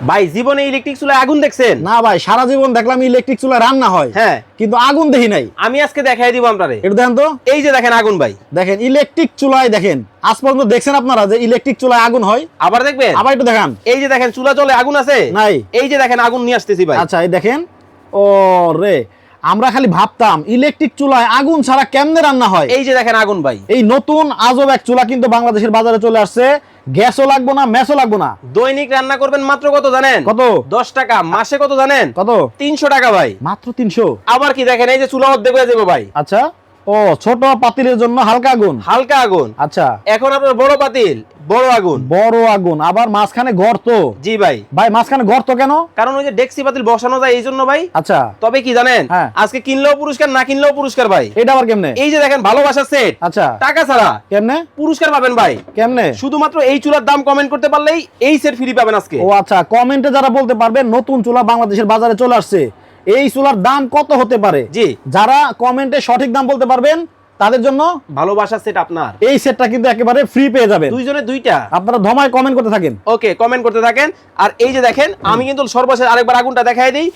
ভাই জীবনে ইলেকট্রিক চুলায় আগুন দেখছেন? না ভাই, সারা জীবন দেখলাম ইলেকট্রিক চুলায় রান্না হয়, হ্যাঁ, কিন্তু আগুন দেখি নাই। আমি আজকে দেখাই দিব আপনারে। এটা দেখেন তো, এই যে দেখেন আগুন ভাই, দেখেন ইলেকট্রিক চুলায়, দেখেন আজ পর্যন্ত দেখছেন আপনারা যে ইলেকট্রিক চুলায় আগুন হয়? আবার দেখবেন, আবার একটু দেখান। এই যে দেখেন চুলা চলে আগুন আছে নাই। এই যে দেখেন আগুন নিয়ে আসতেছি ভাই। আচ্ছা, এই দেখেন। ও রে, আমরা খালি ভাবতাম ইলেকট্রিক চুলায় আগুন ছাড়া কেমনে রান্না হয়। এই যে দেখেন আগুন ভাই, এই নতুন আজব এক চুলা কিন্তু বাংলাদেশের বাজারে চলে আসছে। গ্যাসও লাগবো না, ম্যাসও লাগবো না। দৈনিক রান্না করবেন মাত্র কত জানেন? কত? 10 টাকা। মাসে কত জানেন? কত? 300 টাকা ভাই। মাত্র 300? আবার কি দেখেন, এই যে চুলা অর্ধেক হয়ে যাবে ভাই। আচ্ছা, ও ছোট পাতিলের জন্য হালকা আগুন। হালকা আগুন। আচ্ছা, এখন আপনার বড় পাতিল, বড় আগুন। বড় আগুন, আবার মাঝখানে গর্ত। জি ভাই। ভাই মাঝখানে গর্ত কেন? কারণ ওই যে ডেক্সি পাতিল বসানো যায় এই জন্য ভাই। আচ্ছা, তবে কি জানেন, হ্যাঁ। আজকে কিনলেও পুরস্কার, না কিনলেও পুরস্কার ভাই। এটা আবার কেমনে? এই যে দেখেন ভালোবাসার সেট, আচ্ছা, টাকা ছাড়া কেমনে পুরস্কার পাবেন ভাই। কেমনে? শুধুমাত্র এই চুলার দাম কমেন্ট করতে পারলেই এই সেট ফ্রি পাবেন আজকে। ও আচ্ছা, কমেন্টে যারা বলতে পারবেন নতুন চুলা বাংলাদেশের বাজারে চলে আসছে, এই চুলার দাম কত হতে পারে, জি, যারা কমেন্টে সঠিক দাম বলতে পারবেন তাদের জন্য ভালোবাসার সেট আপনার। এই সেটটা কিন্তু একেবারে ফ্রি পেয়ে যাবেন। দুইজনে দুইটা। আপনারা ধমায় কমেন্ট করতে থাকেন। ওকে, কমেন্ট করতে থাকেন। আর এই যে দেখেন, আমি কিন্তু সর্বশেষ আরেকবার আগুনটা দেখাই দিই।